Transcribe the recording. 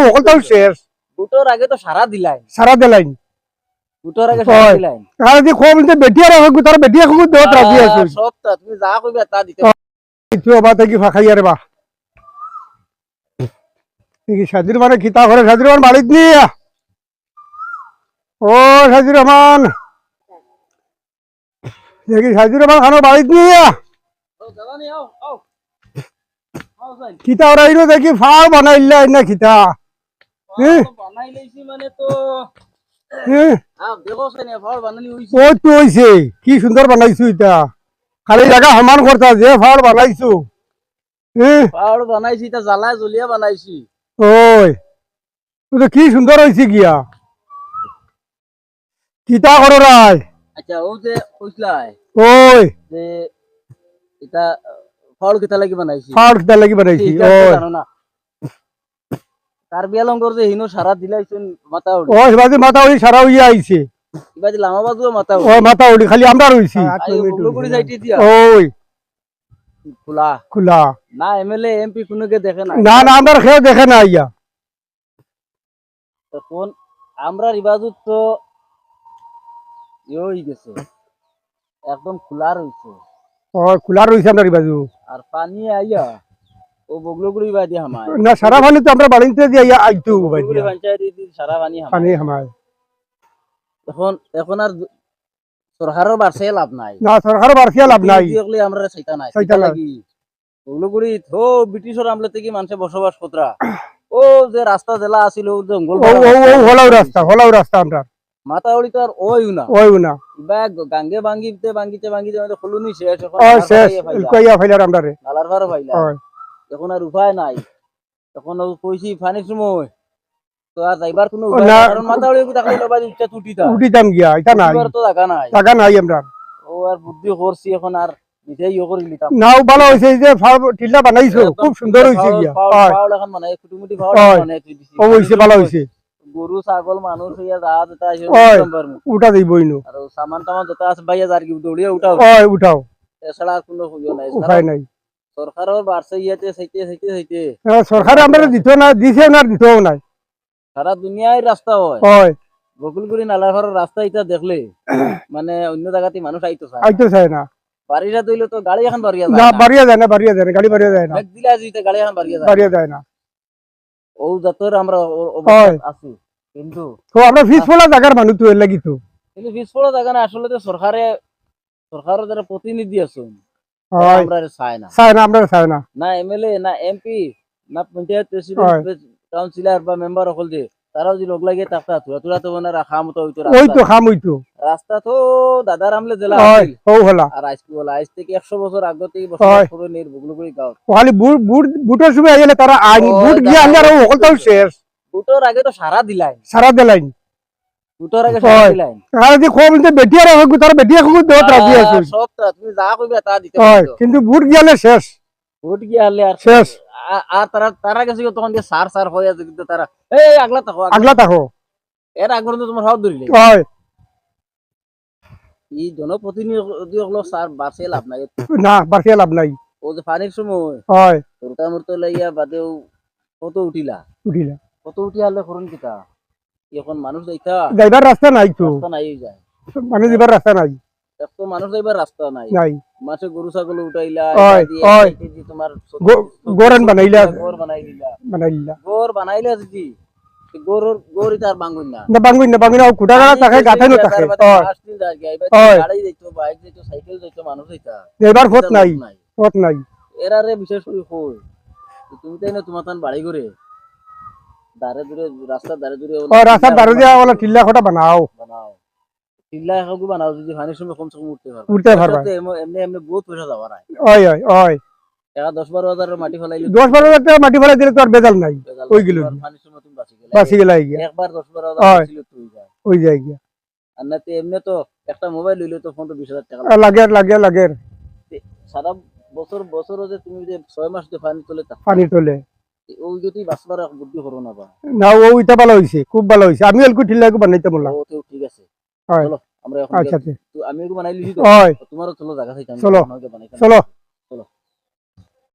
ওকলটাও শেষ দুটোর আগে তো সারা দিলাই সারা দিলাইন দুটোর আগে সারা দিলাই আর যদি খোম যে বেটিয়া রাখো তার বেটিয়া খুব দেওয়া রাজি আছে সবটা তুমি যা কইবে তা দিতে কিছু বাবা থেকে ফাঁকাই আরে বা কি সাজির মানে কিতা করে সাজির রহমান বাড়িত নিয়া ও সাজির রহমান দেখি সাজির রহমান খানো বাড়িত নিয়া জ্বালানি আও আও আও যাই কিতা ওরা ইনো দেখি ফাল বানাইলা না কিতা বানাই লইছি মানে তো হ্যাঁ দেখো সেনে ফল বানানি হইছে ও তো হইছে কি সুন্দর বানাইছো এটা খালি জায়গা সমান করতা যে ফাল বানাইছো পাহাড় বানাইছি তা জ্বালা জ্বলিয়া বানাইছি ওই তো কি সুন্দর হইছে গিয়া কিতা করো রাই আচ্ছা ও যে কইছলাই ওই যে এটা ফল কিতা লাগি বানাইছি ফাল কিতা লাগি বানাইছি এটা তো ওই জানো না কার্বি আলঙ্গর যে হিনো সারা দিলাইছেন মাথা উড়ি ওই বাজে মাথা উড়ি সারা হইয়া আইছে ইবাজি লামা বাজুও মাথা উড়ি ওই মাথা উড়ি খালি আমরা রইছি গুলগুড়ি সাইটি দিয়া ওই খোলা খোলা না এমএলএ এমপি কোনকে দেখে না না না আমরা খেয়ে দেখে না ইয়া তখন আমরা রিবাজুত তো ইয়ে গেছে একদম খোলা রইছে ওই খোলা রইছে আমরা বাজু আর পানি আইয়া ও বগলগুড়ি বাদি হামায় না সারা পানি তো আমরা বাড়িতে দিয়ে ইয়া আইতো বগলগুড়ি পঞ্চায়েত সারা পানি হামায় পানি হামায় এখন এখন আর সরকারের বাড়ছে লাভ নাই না সরকার বাড়ছিয়া লাভ নাই দেখলে আমরা চাইতা নাই চাইতা চাইতা নাই। লাগি বগলগুড়ি তো ব্রিটিশের আমলে থেকে মানুষে বসবাস কতরা ও যে রাস্তা জেলা আছিল ও জঙ্গল ও ও ও হলাও রাস্তা আমরা মাতাউড়ি তো আর ওইও না ওই না ইবা গাঙ্গে ভাঙ্গিতে ভাঙ্গিতে ভাঙ্গিতে মানে খলুনি শেষ এখন ও শেষ কইয়া ফাইলার আমরা রে নালার ভার ভাইলা ওই এখন আর উপায় নাই তখন ও কইছি ফানির সময় তো আর যাইবার কোনো ও উপায় না। নাই কারণ মাতাউড়ি থাকলে লবা উচ্চা টুটিতা উঠিতাম গিয়া এটা নাই উঠিবার তো জায়গা নাই টাকা নাই আমরা ও আর বুদ্ধি করছি এখন আর নিজেই ইয়ে করে নিতাম নাও ভালো হইছে যে ফাল টিলা বানাইছো খুব সুন্দর হইছে গিয়া হয় ফাউল এখন মানে কুটুমুটি ফাউল হয়। মানে তুই দিছি ও হইছে ভালো হইছে গরু ছাগল মানুষ হইয়া যা যেটা আছে হয়। নম্বর উঠা দিবই নো আর সামান টামান যেটা আছে ভাইয়া যার কি দৌড়িয়া উঠাও ওই উঠাও এছাড়া আর কোনো সুযোগ নাই উপায় নাই সরকারের বাড়ছে ইয়াতে সাইতে সরকার আমরা দিত না দিছে না দিতেও নাই সারা দুনিয়ায় রাস্তা হয় হয় বকুলগুড়ি নালাঘরের রাস্তা এটা দেখলে মানে অন্য জায়গাতে মানুষ আইতো চায় আইতো চাই না বাড়িটা তৈলে তো গাড়ি এখন বাড়িয়া না যায় না বাড়িয়া যায় না বাড়িয়া যায় না গাড়ি বাড়িয়া যায় না ব্যাগ দিলে আজিতে গাড়ি এখন বাড়িয়া যায় বাড়িয়া যায় না ও জাতর আমরা হয়। আছি কিন্তু তো আমরা ফিস ফলা জায়গার মানুষ তো এর লাগি তো কিন্তু পিছপড়া জায়গা না আসলে তো সরকারের যারা প্রতিনিধি আছেন হয় আমরা চায় না চাই না আমরা চাই না না এমএলএ না এমপি না পঞ্চায়েত প্রেসিডেন্ট কাউন্সিলর বা মেম্বার হল যে তারাও যে লোক লাগে তাকতা তুলা তো না রাখা মতো হইতো ওই তো খাম ওই তো রাস্তা তো দাদার আমলে জেলা হয় আছিল ও হলা আর আজকে বলা আজ থেকে 100 বছর আগে থেকে হয়। বসবাস করে নির বগলগুড়ি গাঁও খালি বুটের সময় আইলে তারা আইন ওই বুট গিয়ে আনলে আর ওকলটাও শেষ দুটোর আগে তো সারা দিলাই সারা দিলাইন দুটোর আগে সারা হয়। দিলাই আর যদি খোম যে বেটিয়া রাখো তার বেটিয়া খুব দেওয়া রাজি আছে সবটা তুমি যা কইবে তা দিতে হয় পারো কিন্তু বুট গিয়ালে শেষ ভোট গিয়ে হলে আর শেষ আর তারা গেছে তখন দিয়ে সার হয়ে আছে কিন্তু তারা এই আগলা থাকো আগলা থাকো এর আগ পর্যন্ত তোমার হাত ধরিলে হয় এই জনপ্রতিনিধি হলো সার বাসে লাভ নাই না বাড়িয়া লাভ নাই ও যে পানির সময় হয় তোরটা মূর্ত লাইয়া বাদেও কত উঠিলা উঠিলা কত উঠি হলে করুন কিতা এখন মানুষ যাইতা যাইবার রাস্তা নাই তো রাস্তা নাই যায় মানে যাবার রাস্তা নাই এক তো মানুষ যাইবার রাস্তা নাই নাই মাছে গরু ছাগল উঠাইলা হয়, এটা দিয়ে হয়। এটা দিয়ে তোমার গোরেন বানাইলা গোর বানাই দিলা বানাইলা গোর বানাইলে যদি গোর তার বাঙ্গুন না না বাঙ্গুই না কুটা গাড়া থাকে গাথে না থাকে হয় হয়। গাড়ি যাইতো বাইক যাইতো সাইকেল যাইতো মানুষ যাইতা যাইবার পথ নাই পথ নাই এরারে বিশেষ করে কই তুমি তাই না তোমার তান বাড়ি করে দারে দূরে রাস্তার দারে দূরে ও রাস্তা দারু দিয়া ওলা টিল্লা খটা বানাও বানাও টিল্লা এখানে বানাও যদি পানির সময় কমসে কম উঠতে পারবে উঠতে পারবা এমনি এমনি বহুত পয়সা যাওয়ার হয় ওই ওই ওই টাকা 10-12 হাজারের মাটি ফেলাইলে 10-12 টাকা মাটি ফেলাই দিলে তো আর বেজাল নাই ওই গেল পানির সময় তুমি বাঁচি গেলে বাসি গেলাই গিয়া একবার 10-12 হয়। হাজার ছিল তুই যায় ওই যাই গিয়া আর না এমনি তো একটা মোবাইল লইলে তো 15-20 হাজার টাকা লাগে লাগে লাগে সারা বছর যে তুমি যে 6 মাস যে পানি তোলে পানি তোলে ওই যদি বাঁচবার এক বুদ্ধি করো না বা না ও ওইটা ভালো হইছে খুব ভালো হইছে আমি অল্প টিল্লা বানাইতে বললাম ও তো ঠিক আছে হয় চলো আমরা এখন আচ্ছা আমি এগুলো বানাই লিছি তো হয় তোমারও চলো জায়গা থেকে চলো। বানাই চলো